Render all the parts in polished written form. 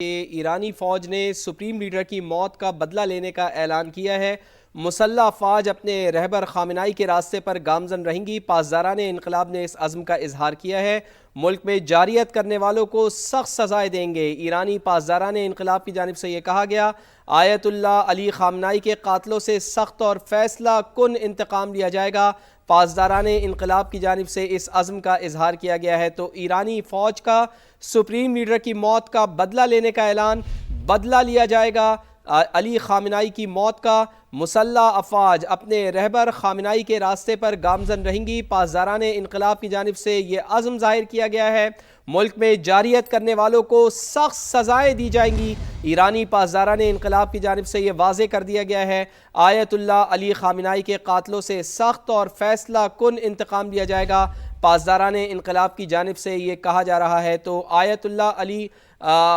کہ ایرانی فوج نے سپریم لیڈر کی موت کا بدلہ لینے کا اعلان کیا ہے۔ مسلح افواج اپنے رہبر خامنائی کے راستے پر گامزن رہیں گی۔ پاسداران انقلاب نے اس عزم کا اظہار کیا ہے۔ ملک میں جاریت کرنے والوں کو سخت سزائیں دیں گے۔ ایرانی پاسداران انقلاب کی جانب سے یہ کہا گیا، آیت اللہ علی خامنائی کے قاتلوں سے سخت اور فیصلہ کن انتقام لیا جائے گا۔ پاسداران انقلاب کی جانب سے اس عزم کا اظہار کیا گیا ہے۔ تو ایرانی فوج کا سپریم لیڈر کی موت کا بدلہ لینے کا اعلان، بدلہ لیا جائے گا علی خامنائی کی موت کا۔ مسلح افواج اپنے رہبر خامنائی کے راستے پر گامزن رہیں گی۔ پاسداران انقلاب کی جانب سے یہ عزم ظاہر کیا گیا ہے۔ ملک میں جاریت کرنے والوں کو سخت سزائیں دی جائیں گی۔ ایرانی پاسداران انقلاب کی جانب سے یہ واضح کر دیا گیا ہے، آیت اللہ علی خامنائی کے قاتلوں سے سخت اور فیصلہ کن انتقام لیا جائے گا۔ پاسداران انقلاب کی جانب سے یہ کہا جا رہا ہے۔ تو آیت اللہ علی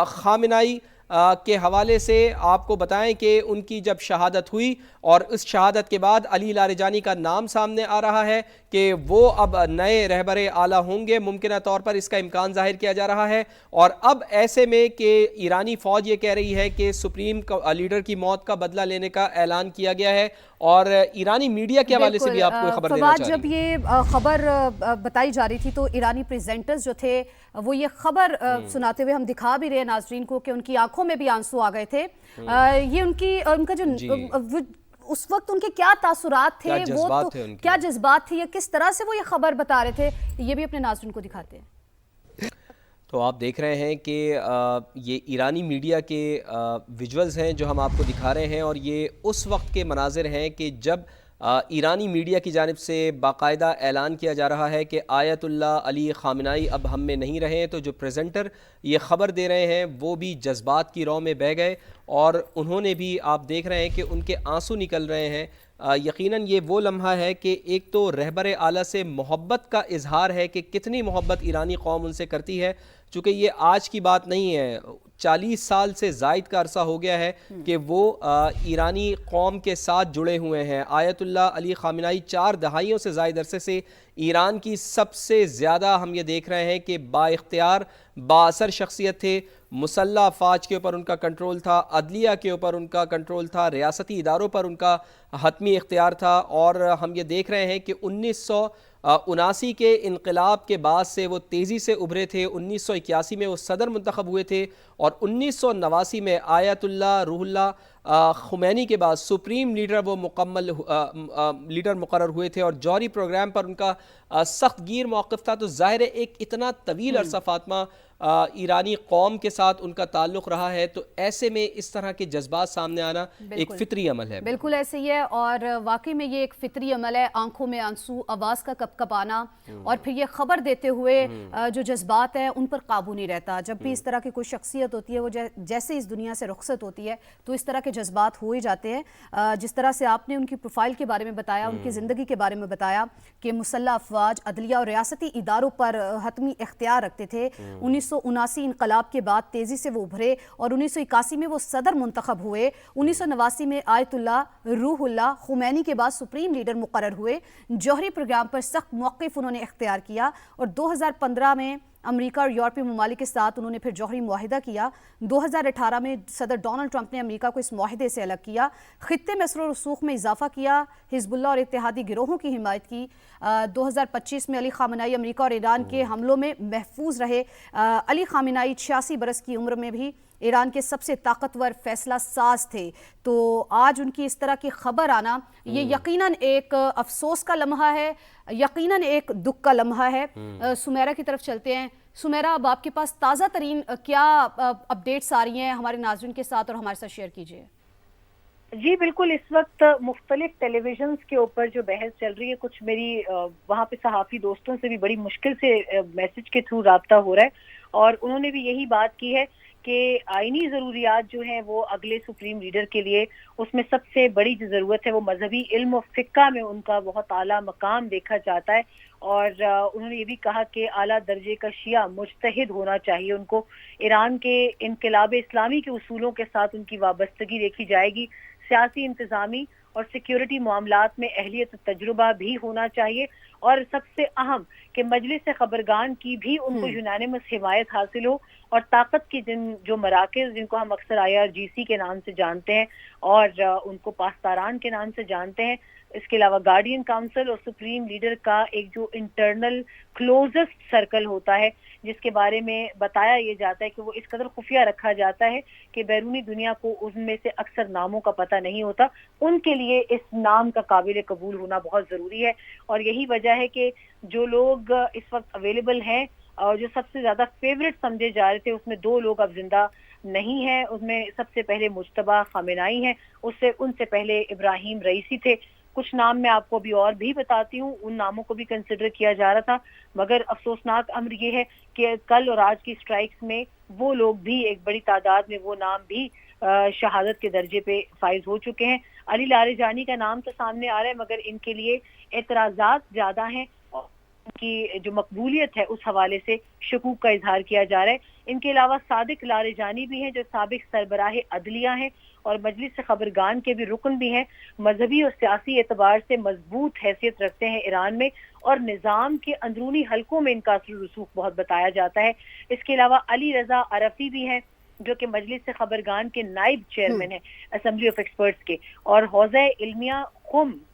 خامنائی کے حوالے سے آپ کو بتائیں کہ ان کی جب شہادت ہوئی اور اس شہادت کے بعد علی لاریجانی کا نام سامنے آ رہا ہے کہ وہ اب نئے رہبر اعلیٰ ہوں گے، ممکنہ طور پر اس کا امکان ظاہر کیا جا رہا ہے۔ اور اب ایسے میں کہ ایرانی فوج یہ کہہ رہی ہے کہ سپریم لیڈر کی موت کا بدلہ لینے کا اعلان کیا گیا ہے، اور ایرانی میڈیا کے حوالے سے بھی آپ کو خبر دینا چاہ رہی جب یہ خبر بتائی جا رہی تھی تو ایرانی پریزنٹرز جو تھے وہ یہ خبر سناتے ہوئے ہم دکھا بھی رہے ناظرین کو کہ ان کی آنکھوں میں بھی آنسو آ گئے تھے۔ یہ ان کا جو اس وقت ان کے کیا تاثرات تھے، وہ کیا جذبات تھے، یا کس طرح سے وہ یہ خبر بتا رہے تھے، یہ بھی اپنے ناظرین کو دکھاتے ہیں۔ تو آپ دیکھ رہے ہیں کہ یہ ایرانی میڈیا کے ویجولز ہیں جو ہم آپ کو دکھا رہے ہیں، اور یہ اس وقت کے مناظر ہیں کہ جب ایرانی میڈیا کی جانب سے باقاعدہ اعلان کیا جا رہا ہے کہ آیت اللہ علی خامنائی اب ہم میں نہیں رہے۔ تو جو پریزنٹر یہ خبر دے رہے ہیں وہ بھی جذبات کی رو میں بہہ گئے، اور انہوں نے بھی، آپ دیکھ رہے ہیں کہ ان کے آنسو نکل رہے ہیں۔ یقیناً یہ وہ لمحہ ہے کہ ایک تو رہبر اعلیٰ سے محبت کا اظہار ہے کہ کتنی محبت ایرانی قوم ان سے کرتی ہے، چونکہ یہ آج کی بات نہیں ہے، 40 سال سے زائد کا عرصہ ہو گیا ہے کہ وہ ایرانی قوم کے ساتھ جڑے ہوئے ہیں۔ آیت اللہ علی خامنائی 4 دہائیوں سے زائد عرصے سے ایران کی سب سے زیادہ، ہم یہ دیکھ رہے ہیں کہ با اختیار با اثر شخصیت تھے۔ مسلح افواج کے اوپر ان کا کنٹرول تھا، عدلیہ کے اوپر ان کا کنٹرول تھا، ریاستی اداروں پر ان کا حتمی اختیار تھا، اور ہم یہ دیکھ رہے ہیں کہ 1979 کے انقلاب کے بعد سے وہ تیزی سے ابھرے تھے۔ 1981 میں وہ صدر منتخب ہوئے تھے، اور 1989 میں آیت اللہ روح اللہ خمینی کے بعد سپریم لیڈر وہ مکمل لیڈر مقرر ہوئے تھے، اور جوہری پروگرام پر ان کا سخت گیر موقف تھا۔ تو ظاہر ہے ایک اتنا طویل عرصہ فاطمہ ایرانی قوم کے ساتھ ان کا تعلق رہا ہے، تو ایسے میں اس طرح کے جذبات سامنے آنا ایک فطری عمل ہے۔ بالکل ایسے ہی ہے، اور واقعی میں یہ ایک فطری عمل ہے، آنکھوں میں آنسو، آواز کا کپ کپ آنا، اور پھر یہ خبر دیتے ہوئے جو جذبات ہیں ان پر قابو نہیں رہتا۔ جب بھی اس طرح کی کوئی شخصیت ہوتی ہے، وہ جیسے اس دنیا سے رخصت ہوتی ہے تو اس طرح کے جذبات ہو ہی جاتے ہیں۔ جس طرح سے آپ نے ان کی پروفائل کے بارے میں بتایا، ان کی زندگی کے بارے میں بتایا کہ مسلح افواج عدلیہ اور ریاستی اداروں پر حتمی اختیار رکھتے تھے۔ 1979 انقلاب کے بعد تیزی سے وہ ابھرے، اور 1981 میں وہ صدر منتخب ہوئے۔ 1989 میں آیت اللہ روح اللہ خمینی کے بعد سپریم لیڈر مقرر ہوئے۔ جوہری پروگرام پر سخت موقف انہوں نے اختیار کیا، اور 2015 میں امریکہ اور یورپی ممالک کے ساتھ انہوں نے پھر جوہری معاہدہ کیا۔ 2018 میں صدر ڈونلڈ ٹرمپ نے امریکہ کو اس معاہدے سے الگ کیا، خطے میں اثر و رسوخ میں اضافہ کیا، حزب اللہ اور اتحادی گروہوں کی حمایت کی۔ 2025 میں علی خامنائی امریکہ اور ایران کے حملوں میں محفوظ رہے۔ علی خامنائی 86 برس کی عمر میں بھی ایران کے سب سے طاقتور فیصلہ ساز تھے۔ تو آج ان کی اس طرح کی خبر آنا یہ یقیناً ایک افسوس کا لمحہ ہے، یقیناً ایک دکھ کا لمحہ ہے۔ سمیرہ کی طرف چلتے ہیں۔ سمیرہ، اب آپ کے پاس تازہ ترین کیا اپڈیٹس آ رہی ہیں ہمارے ناظرین کے ساتھ، اور ہمارے ساتھ شیئر کیجیے۔ جی بالکل، اس وقت مختلف ٹیلی ویژنز کے اوپر جو بحث چل رہی ہے، کچھ میری وہاں پہ صحافی دوستوں سے بھی بڑی مشکل سے میسج کے تھرو رابطہ ہو رہا ہے، اور انہوں نے بھی یہی بات کی ہے کہ آئینی ضروریات جو ہیں وہ اگلے سپریم لیڈر کے لیے، اس میں سب سے بڑی جو ضرورت ہے وہ مذہبی علم و فقہ میں ان کا بہت اعلیٰ مقام دیکھا جاتا ہے۔ اور انہوں نے یہ بھی کہا کہ اعلیٰ درجے کا شیعہ مجتہد ہونا چاہیے ان کو، ایران کے انقلاب اسلامی کے اصولوں کے ساتھ ان کی وابستگی دیکھی جائے گی، سیاسی انتظامی اور سیکیورٹی معاملات میں اہلیت و تجربہ بھی ہونا چاہیے، اور سب سے اہم کہ مجلس خبرگان کی بھی ان کو یونانیمس حمایت حاصل ہو، اور طاقت کی جو مراکز جن کو ہم اکثر IRGC کے نام سے جانتے ہیں اور ان کو پاسداران کے نام سے جانتے ہیں، اس کے علاوہ گارڈین کاؤنسل اور سپریم لیڈر کا ایک جو انٹرنل کلوزسٹ سرکل ہوتا ہے جس کے بارے میں بتایا یہ جاتا ہے کہ وہ اس قدر خفیہ رکھا جاتا ہے کہ بیرونی دنیا کو ان میں سے اکثر ناموں کا پتہ نہیں ہوتا، ان کے لیے اس نام کا قابل قبول ہونا بہت ضروری ہے. اور یہی وجہ ہے کہ جو لوگ اس وقت اویلیبل ہیں اور جو سب سے زیادہ فیوریٹ سمجھے جا رہے تھے اس میں 2 لوگ اب زندہ نہیں ہیں. اس میں سب سے پہلے مجتبیٰ خامنائی ہیں، ان سے پہلے ابراہیم رئیسی تھے. کچھ نام میں آپ کو بھی اور بھی بتاتی ہوں، ان ناموں کو بھی کنسیڈر کیا جا رہا تھا، مگر افسوسناک امر یہ ہے کہ کل اور آج کی سٹرائکس میں وہ لوگ بھی ایک بڑی تعداد میں وہ نام بھی شہادت کے درجے پہ فائز ہو چکے ہیں. علی لاریجانی کا نام تو سامنے آ رہا ہے مگر ان کے لیے اعتراضات زیادہ ہیں اور ان کی جو مقبولیت ہے اس حوالے سے شکوک کا اظہار کیا جا رہا ہے. ان کے علاوہ صادق لاریجانی بھی ہیں جو سابق سربراہ عدلیہ ہیں اور مجلس خبرگان کے بھی رکن بھی ہیں، مذہبی اور سیاسی اعتبار سے مضبوط حیثیت رکھتے ہیں ایران میں اور نظام کے اندرونی حلقوں میں ان کا اثر و رسوخ بہت بتایا جاتا ہے. اس کے علاوہ علی رضا عرفی بھی ہیں جو کہ مجلس خبرگان کے نائب چیئرمین ہیں اسمبلی آف ایکسپرٹس کے، اور حوزہ علمیہ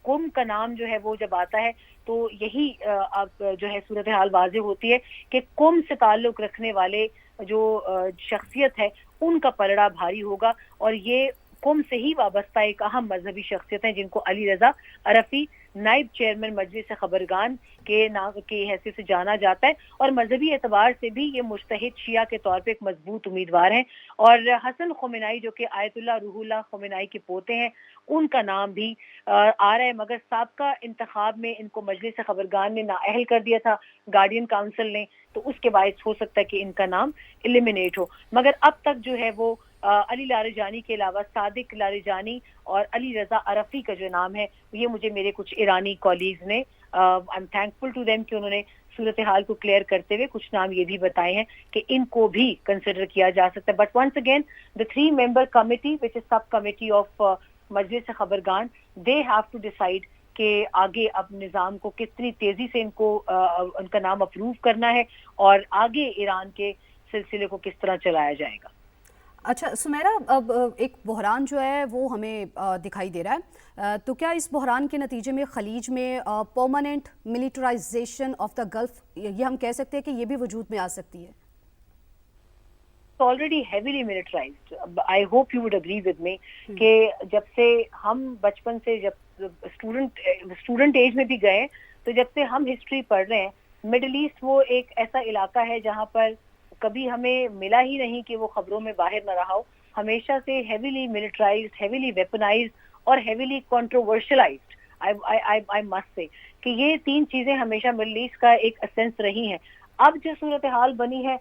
قم کا نام جو ہے وہ جب آتا ہے تو یہی اب جو ہے صورتحال واضح ہوتی ہے کہ قم سے تعلق رکھنے والے جو شخصیت ہے ان کا پلڑا بھاری ہوگا، اور یہ قم سے ہی وابستہ ایک اہم مذہبی شخصیت ہیں جن کو علی رضا عرفی نائب چیئرمین مجلس خبرگان کے نام کی حیثیت سے جانا جاتا ہے، اور مذہبی اعتبار سے بھی یہ مجتہد شیعہ کے طور پہ ایک مضبوط امیدوار ہیں. اور حسن خمینائی جو کہ آیت اللہ روح اللہ خمینائی کے پوتے ہیں ان کا نام بھی آ رہا ہے، مگر سابقہ انتخاب میں ان کو مجلس خبرگان نے نااہل کر دیا تھا گارڈین کاؤنسل نے، تو اس کے باعث ہو سکتا ہے کہ ان کا نام ایلیمینیٹ ہو. مگر اب تک جو ہے وہ علی لاریجانی کے علاوہ صادق لاریجانی اور علی رضا عرفی کا جو نام ہے یہ مجھے میرے کچھ ایرانی کولیگز نے I am thankful to them کہ انہوں نے صورتحال کو کلیئر کرتے ہوئے کچھ نام یہ بھی بتائے ہیں کہ ان کو بھی کنسیڈر کیا جا سکتا ہے. But once again the 3 member committee which is sub committee of مجلس خبرگان they have to decide کہ آگے اب نظام کو کتنی تیزی سے ان کا نام اپروو کرنا ہے اور آگے ایران کے سلسلے کو کس طرح چلایا جائے گا. اچھا سمیرا، اب ایک بحران جو ہے وہ ہمیں دکھائی دے رہا ہے، تو کیا اس بحران کے نتیجے میں خلیج میں پرماننٹ ملیٹرائزیشن آف دا گلف، یہ ہم کہہ سکتے ہیں کہ یہ بھی وجود میں آ سکتی ہے؟ already heavily militarized. I hope you would agree with me کہ جب سے ہم بچپن سے جب اسٹوڈنٹ ایج میں بھی گئے تو جب سے ہم ہسٹری پڑھ رہے ہیں مڈل ایسٹ وہ ایک ایسا علاقہ ہے جہاں پر کبھی ہمیں ملا ہی نہیں کہ وہ خبروں میں باہر نہ رہا ہو. ہمیشہ سے ہیویلی ملٹرائزڈ، ہیویلی ویپنائزڈ اور ہیویلی کنٹروورشلائزڈ I must say کہ یہ 3 چیزیں ہمیشہ مڈل ایسٹ کا ایک اسینس رہی ہیں. اب جو صورتحال بنی ہے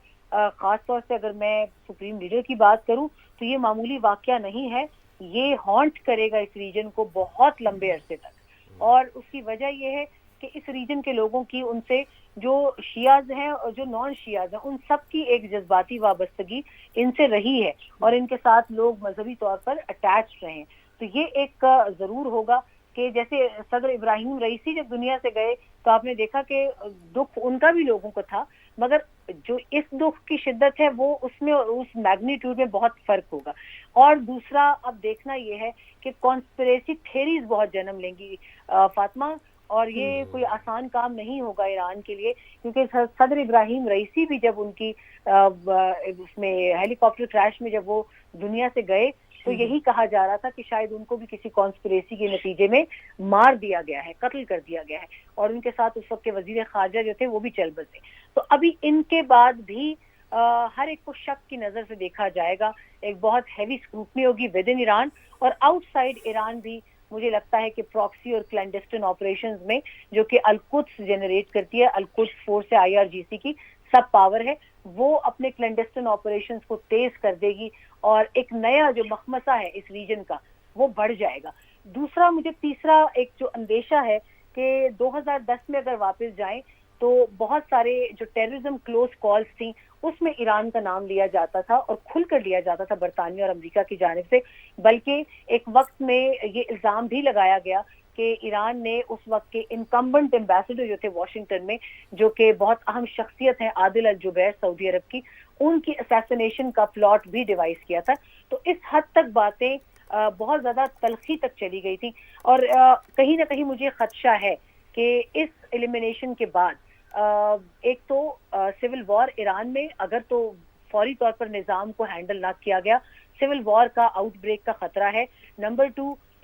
خاص طور سے اگر میں سپریم لیڈر کی بات کروں تو یہ معمولی واقعہ نہیں ہے، یہ ہانٹ کرے گا اس ریجن کو بہت لمبے عرصے تک. اور اس کی وجہ یہ ہے کہ اس ریجن کے لوگوں کی ان سے جو شیعز ہیں اور جو نان شیعز ہیں ان سب کی ایک جذباتی وابستگی ان سے رہی ہے اور ان کے ساتھ لوگ مذہبی طور پر اٹیچ رہے ہیں. تو یہ ایک ضرور ہوگا کہ جیسے صدر ابراہیم رئیسی جب دنیا سے گئے تو آپ نے دیکھا کہ دکھ ان کا بھی لوگوں کو تھا، مگر جو اس دکھ کی شدت ہے وہ اس میں اور اس میگنیٹیوڈ میں بہت فرق ہوگا. اور دوسرا اب دیکھنا یہ ہے کہ کانسپریسی تھیریز بہت جنم لیں گی فاطمہ، اور یہ کوئی آسان کام نہیں ہوگا ایران کے لیے، کیونکہ صدر ابراہیم رئیسی بھی جب ان کی اس میں ہیلی کاپٹر کریش میں جب وہ دنیا سے گئے تو یہی کہا جا رہا تھا کہ شاید ان کو بھی کسی کانسپریسی کے نتیجے میں مار دیا گیا ہے، قتل کر دیا گیا ہے، اور ان کے ساتھ اس وقت کے وزیر خارجہ جو تھے وہ بھی چل بسے. تو ابھی ان کے بعد بھی ہر ایک کو شک کی نظر سے دیکھا جائے گا، ایک بہت ہیوی اسکروٹنی ہوگی ود ان ایران اور آؤٹ سائڈ ایران بھی. مجھے لگتا ہے کہ پراکسی اور کلینڈسٹن آپریشنز میں جو کہ القدس جنریٹ کرتی ہے، القدس فورس IRGC کی سب پاور ہے، وہ اپنے کلینڈسٹن آپریشنز کو تیز کر دے گی اور ایک نیا جو مخمصہ ہے اس ریجن کا وہ بڑھ جائے گا. دوسرا مجھے تیسرا ایک جو اندیشہ ہے کہ 2010 میں اگر واپس جائیں تو بہت سارے جو ٹیررزم کلوز کالز تھیں اس میں ایران کا نام لیا جاتا تھا اور کھل کر لیا جاتا تھا برطانیہ اور امریکہ کی جانب سے، بلکہ ایک وقت میں یہ الزام بھی لگایا گیا کہ ایران نے اس وقت کے انکمبنٹ ایمبیسڈر جو تھے واشنگٹن میں، جو کہ بہت اہم شخصیت ہیں عادل الجبیر سعودی عرب کی، ان کی اسیسینیشن کا پلاٹ بھی ڈیوائس کیا تھا. تو اس حد تک باتیں بہت زیادہ تلخی تک چلی گئی تھی. اور کہیں نہ کہیں مجھے خدشہ ہے کہ اس ایلیمینیشن کے بعد ایک تو سول وار ایران میں اگر تو فوری طور پر نظام کو ہینڈل نہ کیا گیا، سول وار کا آؤٹ بریک کا خطرہ ہے. نمبر 2